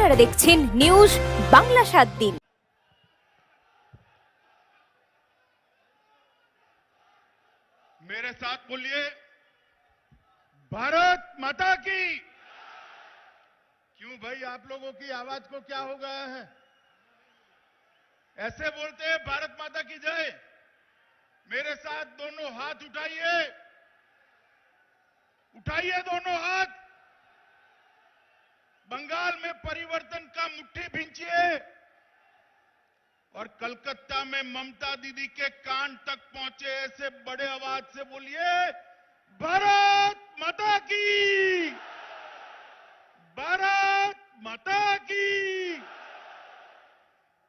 আপনারা দেখছেন নিউজ বাংলা 7 দিন। मेरे साथ बोलिए, भारत माता की। क्यों भाई, आप लोगों की आवाज को क्या हो गया है? ऐसे बोलते हैं भारत माता की जय। मेरे साथ दोनों हाथ उठाइए, उठाइए दोनों हाथ। बंगाल में परिवर्तन का मुट्ठी भींचिए और कलकत्ता में ममता दीदी के कान तक पहुंचे ऐसे बड़े आवाज से बोलिए, भारत माता की, भारत माता की।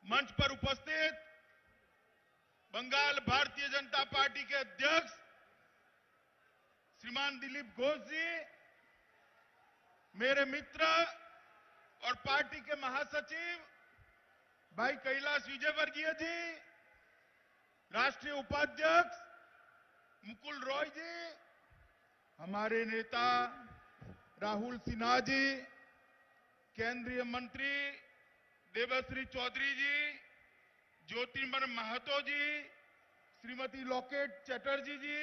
मंच पर उपस्थित बंगाल भारतीय जनता पार्टी के अध्यक्ष श्रीमान दिलीप घोष जी, मेरे मित्र और पार्टी के महासचिव भाई कैलाश विजयवर्गीय जी, राष्ट्रीय उपाध्यक्ष मुकुल रॉय जी, हमारे नेता राहुल सिन्हा जी, केंद्रीय मंत्री देवश्री चौधरी जी, ज्योतिर्मय महतो जी, श्रीमती लॉकेट चटर्जी जी,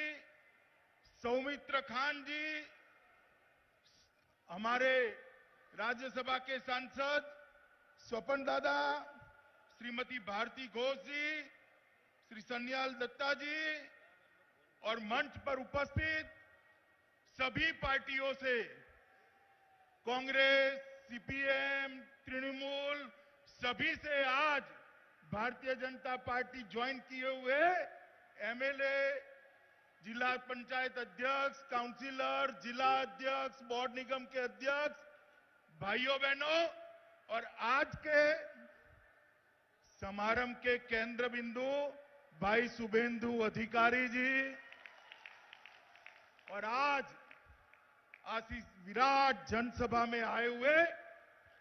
सौमित्र खान जी, हमारे राज्यसभा के सांसद स्वपन दादा, श्रीमती भारती घोष जी, श्री सन्याल दत्ता जी और मंच पर उपस्थित सभी पार्टियों से, कांग्रेस, सीपीएम, तृणमूल, सभी से आज भारतीय जनता पार्टी ज्वाइन किए हुए एमएलए, जिला पंचायत अध्यक्ष, काउंसिलर, जिला अध्यक्ष, बोर्ड निगम के अध्यक्ष, भाइयों बहनों और आज के समारंभ के केंद्र बिंदु भाई शुभेंदु अधिकारी जी और आज इस विराट जनसभा में आए हुए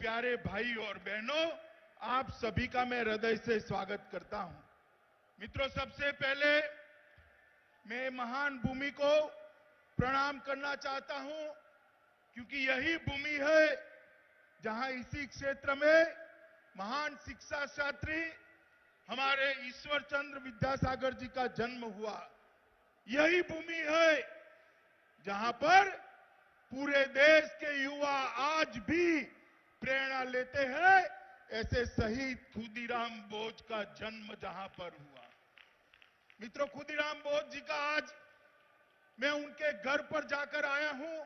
प्यारे भाई और बहनों, आप सभी का मैं हृदय से स्वागत करता हूं। मित्रों, सबसे पहले मैं महान भूमि को प्रणाम करना चाहता हूं, क्योंकि यही भूमि है जहां इसी क्षेत्र में महान शिक्षा शास्त्री हमारे ईश्वर चंद्र विद्यासागर जी का जन्म हुआ। यही भूमि है जहां पर पूरे देश के युवा आज भी प्रेरणा लेते हैं। ऐसे शहीद खुदीराम बोस का जन्म जहां पर हुआ। मित्रों, खुदीराम बोस जी का आज मैं उनके घर पर जाकर आया हूं,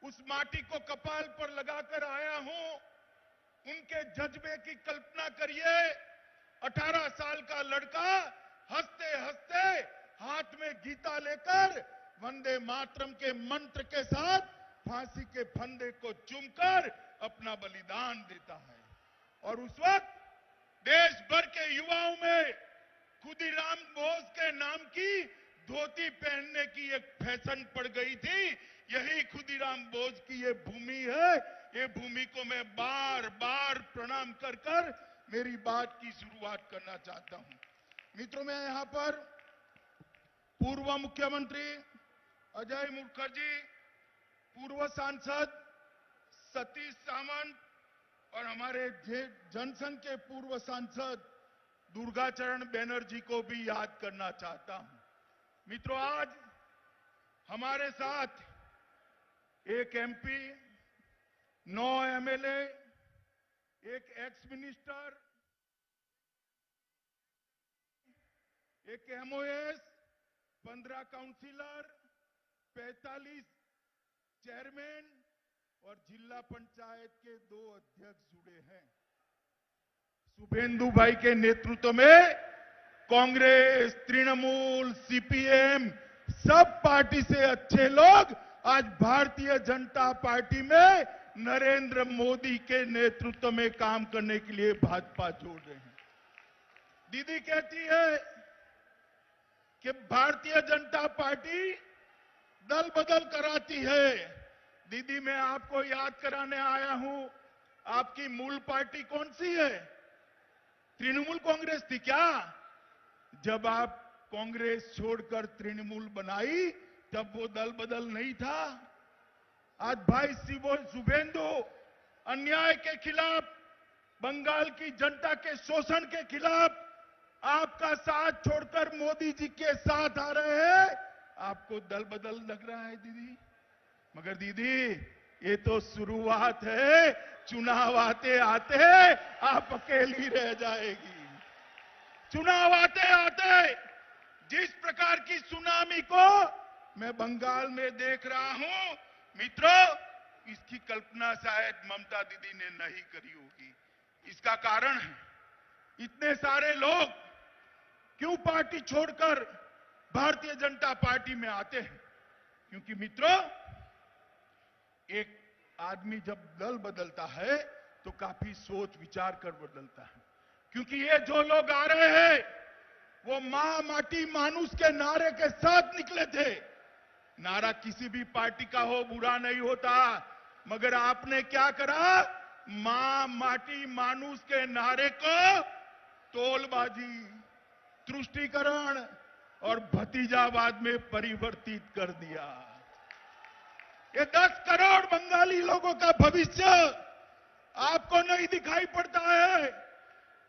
उस माटी को कपाल पर लगाकर आया हूं। उनके जज्बे की कल्पना करिए, 18 साल का लड़का हंसते हंसते हाथ में गीता लेकर वंदे मातरम के मंत्र के साथ फांसी के फंदे को चूमकर अपना बलिदान देता है। और उस वक्त देश भर के युवाओं में खुदीराम बोस के नाम की धोती पहनने की एक फैशन पड़ गई थी। यही खुदीराम बोस की ये भूमि है। ये भूमि को मैं बार बार प्रणाम कर कर मेरी बात की शुरुआत करना चाहता हूं। मित्रों, मैं यहां पर पूर्व मुख्यमंत्री अजय मुखर्जी, पूर्व सांसद सतीश सावंत और हमारे जनसंघ के पूर्व सांसद दुर्गाचरण बनर्जी को भी याद करना चाहता हूं। मित्रों, आज हमारे साथ एक एमपी, 9 एमएलए, एक एक्स मिनिस्टर, एक एमओएस, 15 काउंसिलर, 45 चेयरमैन और जिला पंचायत के 2 अध्यक्ष जुड़े हैं। शुभेंदु भाई के नेतृत्व में कांग्रेस, तृणमूल, सीपीएम, सब पार्टी से अच्छे लोग आज भारतीय जनता पार्टी में नरेंद्र मोदी के नेतृत्व में काम करने के लिए भाजपा जोड़ रहे हैं। दीदी कहती है कि भारतीय जनता पार्टी दल बदल कराती है। दीदी, मैं आपको याद कराने आया हूं, आपकी मूल पार्टी कौन सी है? तृणमूल कांग्रेस थी क्या? जब आप कांग्रेस छोड़कर तृणमूल बनाई तब वो दल बदल नहीं था। आज भाई शुभेंदु अन्याय के खिलाफ बंगाल की जनता के शोषण के खिलाफ आपका साथ छोड़कर मोदी जी के साथ आ रहे हैं। आपको दल बदल लग रहा है दीदी, मगर दीदी ये तो शुरुआत है। चुनाव आते आते आप अकेली रह जाएगी। चुनाव आते आते जिस प्रकार की सुनामी को मैं बंगाल में देख रहा हूं, मित्रों, इसकी कल्पना शायद ममता दीदी ने नहीं करी होगी। इसका कारण है इतने सारे लोग क्यों पार्टी छोड़कर भारतीय जनता पार्टी में आते हैं। क्योंकि मित्रों, एक आदमी जब दल बदलता है तो काफी सोच विचार कर बदलता है। क्योंकि ये जो लोग आ रहे हैं वो मां माटी मानुष के नारे के साथ निकले थे। नारा किसी भी पार्टी का हो बुरा नहीं होता, मगर आपने क्या करा, मां माटी मानुष के नारे को तोलबाजी, तुष्टीकरण और भतीजावाद में परिवर्तित कर दिया। ये 10 करोड़ बंगाली लोगों का भविष्य आपको नहीं दिखाई पड़ता है।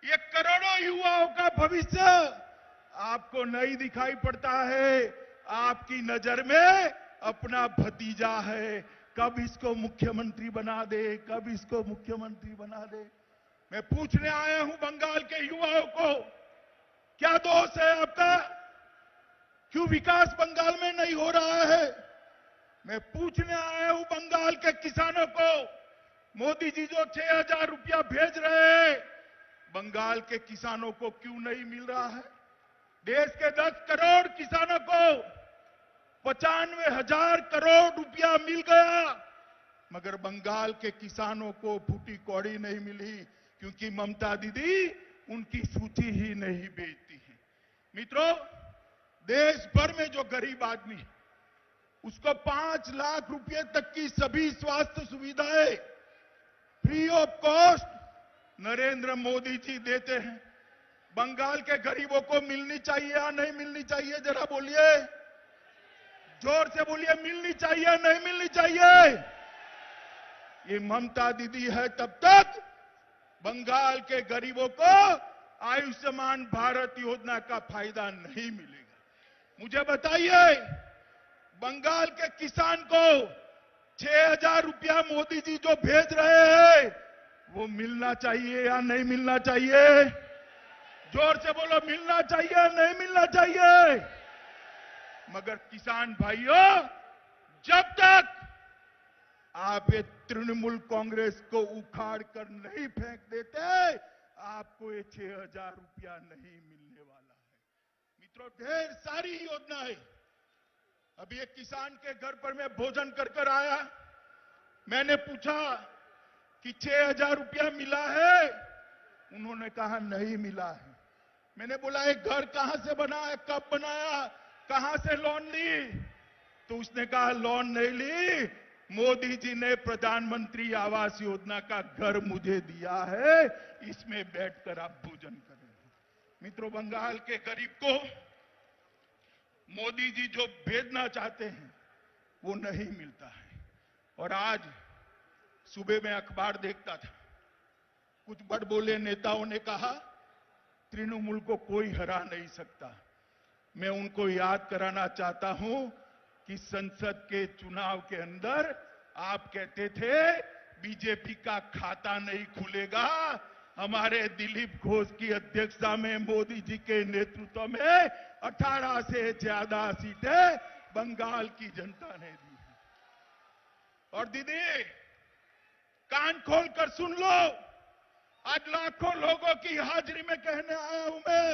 ये करोड़ों युवाओं का भविष्य आपको नहीं दिखाई पड़ता है। आपकी नजर में अपना भतीजा है, कब इसको मुख्यमंत्री बना दे, कब इसको मुख्यमंत्री बना दे। मैं पूछने आया हूं बंगाल के युवाओं को, क्या दोष है आपका? क्यों विकास बंगाल में नहीं हो रहा है? मैं पूछने आया हूं बंगाल के किसानों को, मोदी जी जो 6,000 रुपया भेज रहे हैं, बंगाल के किसानों को क्यों नहीं मिल रहा है? देश के 10 करोड़ किसानों को 95,000 करोड़ रुपया मिल गया, मगर बंगाल के किसानों को फूटी कौड़ी नहीं मिली, क्योंकि ममता दीदी उनकी सूची ही नहीं बेचती है। मित्रों, देश भर में जो गरीब आदमी है उसको 5 लाख रुपए तक की सभी स्वास्थ्य सुविधाएं free of cost Narendra Modi ji देते हैं। बंगाल के गरीबों को मिलनी चाहिए या नहीं मिलनी चाहिए? जरा बोलिए, जोर से बोलिए, मिलनी चाहिए या नहीं मिलनी चाहिए? ये ममता दीदी है तब तक बंगाल के गरीबों को आयुष्मान भारत योजना का फायदा नहीं मिलेगा। मुझे बताइए, बंगाल के किसान को 6,000 रुपया मोदी जी जो भेज रहे हैं वो मिलना चाहिए या नहीं मिलना चाहिए? जोर से बोलो, मिलना चाहिए या नहीं मिलना चाहिए? मगर किसान भाइयों, जब तक आप ये तृणमूल कांग्रेस को उखाड़ कर नहीं फेंक देते, आपको ये 6,000 रुपया नहीं मिलने वाला है। मित्रों, ढेर सारी योजनाएं। अभी एक किसान के घर पर मैं भोजन कर आया, मैंने पूछा कि 6,000 रुपया मिला है? उन्होंने कहा नहीं मिला है। मैंने बोला एक घर कहां से बना है, कब बनाया, कहां से लोन ली? तो उसने कहा लोन नहीं ली, मोदी जी ने प्रधानमंत्री आवास योजना का घर मुझे दिया है, इसमें बैठकर आप भोजन करें। मित्रों, बंगाल के गरीब को मोदी जी जो भेजना चाहते हैं वो नहीं मिलता है। और आज सुबह में अखबार देखता था, कुछ बड़बोले नेताओं ने कहा तृणमूल को कोई हरा नहीं सकता। मैं उनको याद कराना चाहता हूं कि संसद के चुनाव के अंदर आप कहते थे बीजेपी का खाता नहीं खुलेगा। हमारे दिलीप घोष की अध्यक्षता में मोदी जी के नेतृत्व में 18 से ज्यादा सीटें बंगाल की जनता ने दी है। और दीदी, कान खोलकर सुन लो, आज लाखों लोगों की हाजिरी में कहने आया हूं मैं,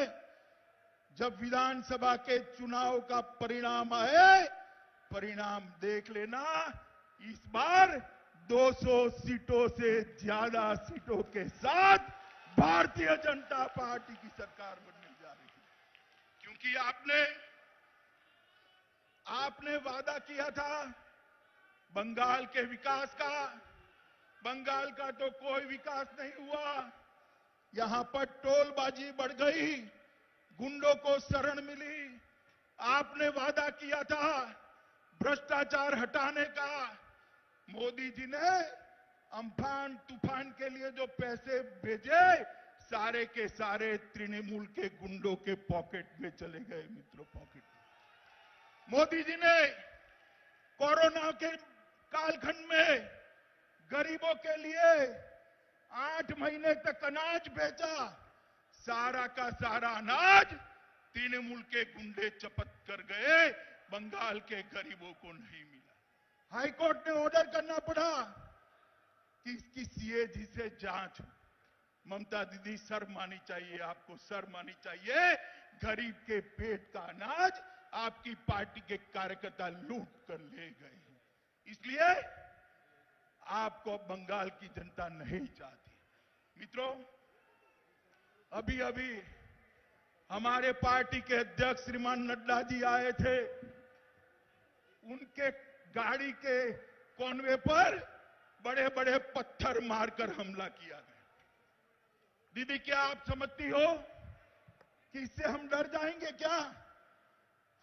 जब विधानसभा के चुनाव का परिणाम आए, परिणाम देख लेना, इस बार 200 सीटों से ज्यादा सीटों के साथ भारतीय जनता पार्टी की सरकार बनने जा रही है। क्योंकि आपने वादा किया था बंगाल के विकास का। बंगाल का तो कोई विकास नहीं हुआ। यहां पर टोलबाजी बढ़ गई, गुंडों को शरण मिली। आपने वादा किया था भ्रष्टाचार हटाने का, मोदी जी ने अम्फान तूफान के लिए जो पैसे भेजे सारे के सारे तृणमूल के गुंडों के पॉकेट में चले गए मित्रों, पॉकेट में। मोदी जी ने कोरोना के कालखंड में गरीबों के लिए 8 महीने तक अनाज बेचा, सारा का सारा अनाज तृणमूल के गुंडे चपत कर गए, बंगाल के गरीबों को नहीं मिला। हाईकोर्ट ने ऑर्डर करना पड़ा कि इसकी सीएजी से जांच हो। ममता दीदी शर्म आनी चाहिए, आपको शर्म आनी चाहिए। गरीब के पेट का अनाज आपकी पार्टी के कार्यकर्ता लूट कर ले गए हैं, इसलिए आपको बंगाल की जनता नहीं चाहती। मित्रों, अभी अभी हमारे पार्टी के अध्यक्ष श्रीमान नड्डा जी आए थे, उनके गाड़ी के कॉनवे पर बड़े बड़े पत्थर मारकर हमला किया गया। दीदी, क्या आप समझती हो कि इससे हम डर जाएंगे क्या?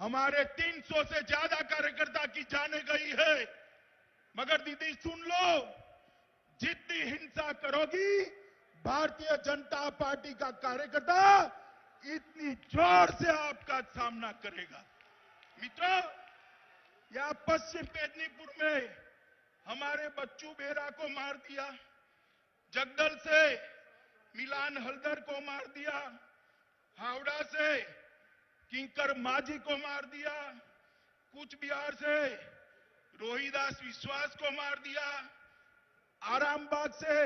हमारे 300 से ज्यादा कार्यकर्ता की जाने गई है, मगर दीदी सुन लो, जितनी हिंसा करोगी भारतीय जनता पार्टी का कार्यकर्ता इतनी जोर से आपका सामना करेगा। मित्रों, यहां पश्चिम मेदिनीपुर में हमारे बच्चू बेरा को मार दिया, जगदल से मिलान हल्दर को मार दिया, हावड़ा से किंकर माझी को मार दिया, कूच बिहार से रोहिदास विश्वास को मार दिया, आरामबाग से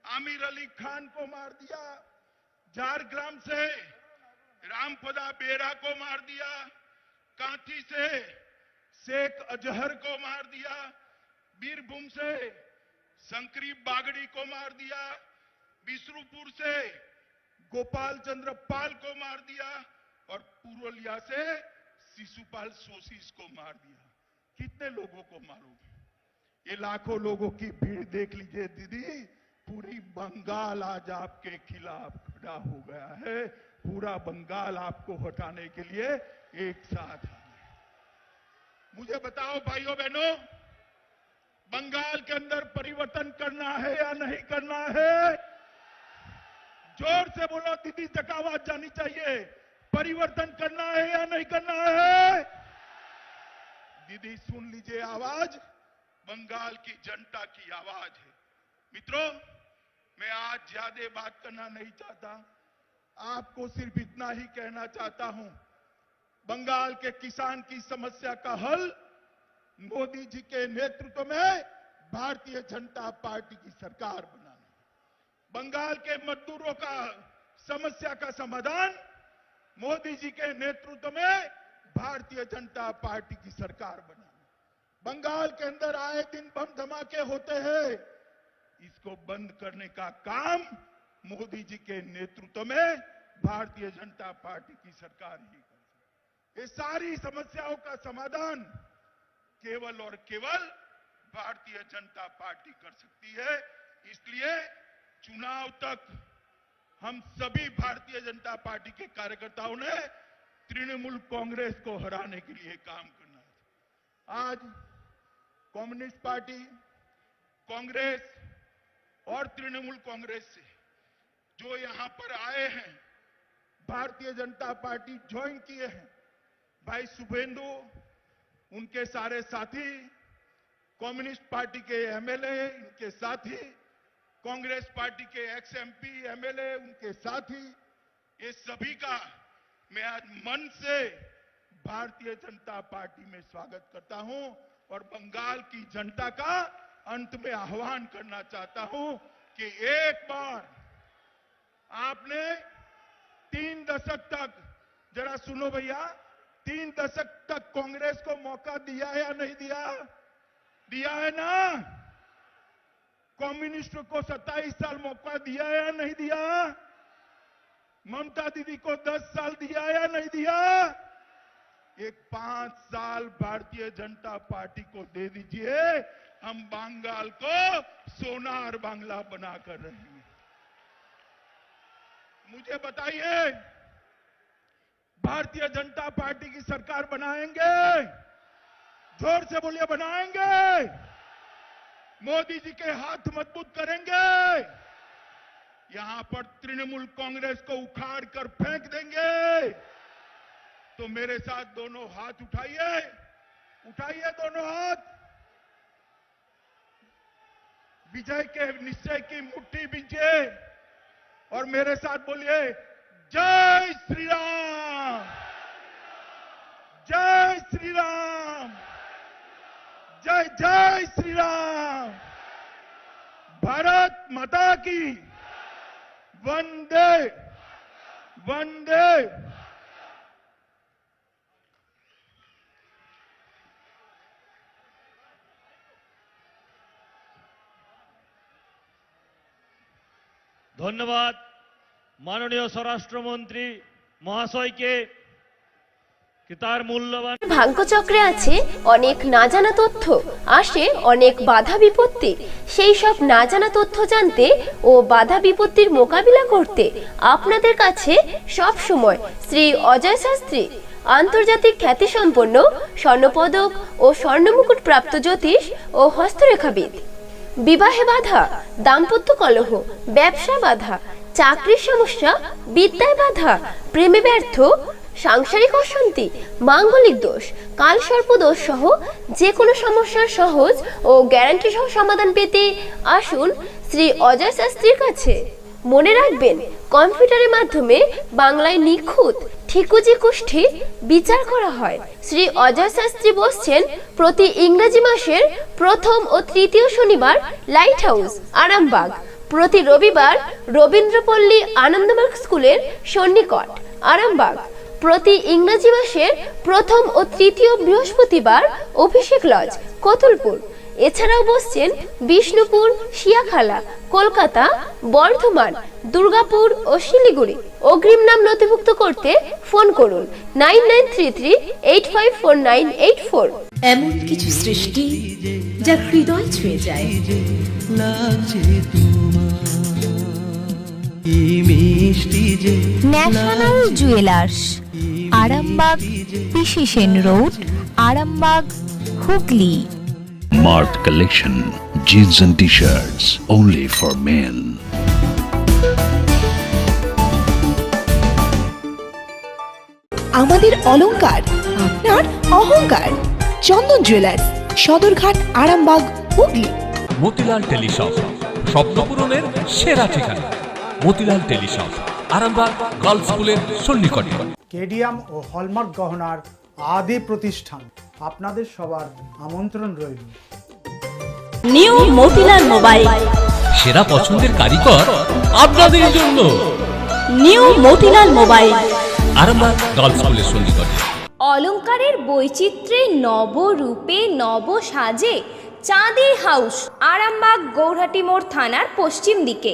आमिर अली खान को मार दिया, झारग्राम से रामपदा बेरा को मार दिया, कांठी से शेख अजहर को मार दिया, बीरभूम से शंकरी बागड़ी को मार दिया, बिसरूपुर से गोपाल चंद्र पाल को मार दिया और पुरुलिया से शिशुपाल सोशीस को मार दिया। कितने लोगों को मारोगे? ये लाखों लोगों की भीड़ देख लीजिए दीदी, पूरी बंगाल आज आपके खिलाफ खड़ा हो गया है। पूरा बंगाल आपको हटाने के लिए एक साथ आ गया। मुझे बताओ भाइयों बहनों, बंगाल के अंदर परिवर्तन करना है या नहीं करना है? जोर से बोलो दीदी, तक आवाज जानी चाहिए। परिवर्तन करना है या नहीं करना है? दीदी सुन लीजिए आवाज, बंगाल की जनता की आवाज है। मित्रों, मैं आज ज्यादा बात करना नहीं चाहता, आपको सिर्फ इतना ही कहना चाहता हूं, बंगाल के किसान की समस्या का हल मोदी जी के नेतृत्व में भारतीय जनता पार्टी की सरकार बनाना, बंगाल के मजदूरों का समस्या का समाधान मोदी जी के नेतृत्व में भारतीय जनता पार्टी की सरकार बनाना। बंगाल के अंदर आए दिन बम धमाके होते हैं, इसको बंद करने का काम मोदी जी के नेतृत्व में भारतीय जनता पार्टी की सरकार ही कर सकती है। ये सारी समस्याओं का समाधान केवल और केवल भारतीय जनता पार्टी कर सकती है। इसलिए चुनाव तक हम सभी भारतीय जनता पार्टी के कार्यकर्ताओं ने तृणमूल कांग्रेस को हराने के लिए काम करना है। आज कम्युनिस्ट पार्टी, कांग्रेस और तृणमूल कांग्रेस से जो यहां पर आए हैं, भारतीय जनता पार्टी ज्वाइन किए हैं, भाई शुभेंदु, उनके सारे साथी, कम्युनिस्ट पार्टी के एमएलए, इनके साथी, कांग्रेस पार्टी के एक्स एमपी एमएलए, उनके साथी, ये सभी का मैं आज मन से भारतीय जनता पार्टी में स्वागत करता हूं और बंगाल की जनता का अंत में आह्वान करना चाहता हूं कि एक बार आपने 3 दशक तक, जरा सुनो भैया, 3 दशक तक कांग्रेस को मौका दिया है या नहीं दिया? दिया है ना? कम्युनिस्ट को 27 साल मौका दिया है या नहीं दिया? ममता दीदी को 10 साल दिया है या नहीं दिया? एक 5 साल भारतीय जनता पार्टी को दे दीजिए, हम बंगाल को सोनार बांग्ला बनाकर रहेंगे। मुझे बताइए, भारतीय जनता पार्टी की सरकार बनाएंगे? जोर से बोलिए, बनाएंगे? मोदी जी के हाथ मजबूत करेंगे, यहां पर तृणमूल कांग्रेस को उखाड़ कर फेंक देंगे। तो मेरे साथ दोनों हाथ उठाइए, उठाइए दोनों हाथ, विजय के निश्चय की मुट्ठी बींचिए और मेरे साथ बोलिए, जय श्री राम, जय श्री राम, जय जय श्री राम, भारत माता की, वंदे वंदे। ধন্যবাদ মাননীয় স্বরাষ্ট্রমন্ত্রী মহাশয়কে তার মূল্যবান। ভাগ্যচক্রে আছে অনেক না জানা তথ্য, আসে অনেক বাধা বিপত্তি। সেই সব না জানা তথ্য জানতে ও বাধা বিপত্তির মোকাবিলা করতে আপনাদের কাছে সব সময় শ্রী অজয় শাস্ত্রী, আন্তর্জাতিক খ্যাতিসম্পন্ন স্বর্ণপদক ও স্বর্ণমুকুট প্রাপ্ত জ্যোতিষ ও হস্তরেখাবিদ। বিবাহে বাধা, দাম্পত্য কলহ, ব্যবসা বাধা, চাকরির সমস্যা, বিদ্যায় বাধা, প্রেমে ব্যর্থ, সাংসারিক অশান্তি, মাঙ্গলিক দোষ, কালসর্প দোষ সহ যে কোনো সমস্যার সহজ ও গ্যারান্টি সহ সমাধান পেতে আসুন শ্রী অজয় শাস্ত্রীর কাছে। মনে রাখবেন, কম্পিউটারের মাধ্যমে বাংলায় নিখুঁত ঠিকুজি কুষ্ঠির বিচার করা হয়। শ্রী অজয় শাস্ত্রী বসছেন প্রতি ইংরেজি মাসের প্রথম ও তৃতীয় শনিবার লাইট হাউস, আরামবাগ, প্রতি রবিবার রবীন্দ্রপল্লী আনন্দমার্গ স্কুলের সন্নিকট, আরামবাগ, প্রতি ইংরেজি মাসের প্রথম ও তৃতীয় বৃহস্পতিবার অভিষেক লজ, কতুলপুর। এছাড়াও বসছেন বিষ্ণুপুর, শিয়াখালা, কলকাতা, বর্ধমান, দুর্গাপুর ও শিলিগুড়ি। অগ্রিম নাম নথিভুক্ত করতে ফোন করুন 9933854984। এমন কিছু সৃষ্টি যা হৃদয় ছুঁয়ে যায়, national jewellers, Arambagh, P C Sen road, Arambagh, Hooghly. Marked collection, jeans and t-shirts, only for men. আমাদের অলংকার, আপনার অহংকার। চন্দন জুয়েলার্স, সদরঘাট, আরামবাগ, হুগলি। মতিলাল টেলিশপ, স্বপ্ন পূরণের সেরা ঠিকানা। মতিলাল টেলিশপ, আরামবাগ গার্লস স্কুলের সন্নিকটে। কেডিএম ও হলমার্ক গহনার আদি প্রতিষ্ঠান, আপনাদের সবার আমন্ত্রণ রইল। নিউ মতিলাল মোবাইল, সেরা পছন্দের কারিগর আপনাদের জন্য। New Motilal mobile, Arambagh girls স্কুলের সন্নিকটে। অলংকারের বৈচিত্র্যে নবরূপে নব সাজে চাঁদের হাউস, আরামবাগ, গৌরহাটি মোড় থানার পশ্চিম দিকে।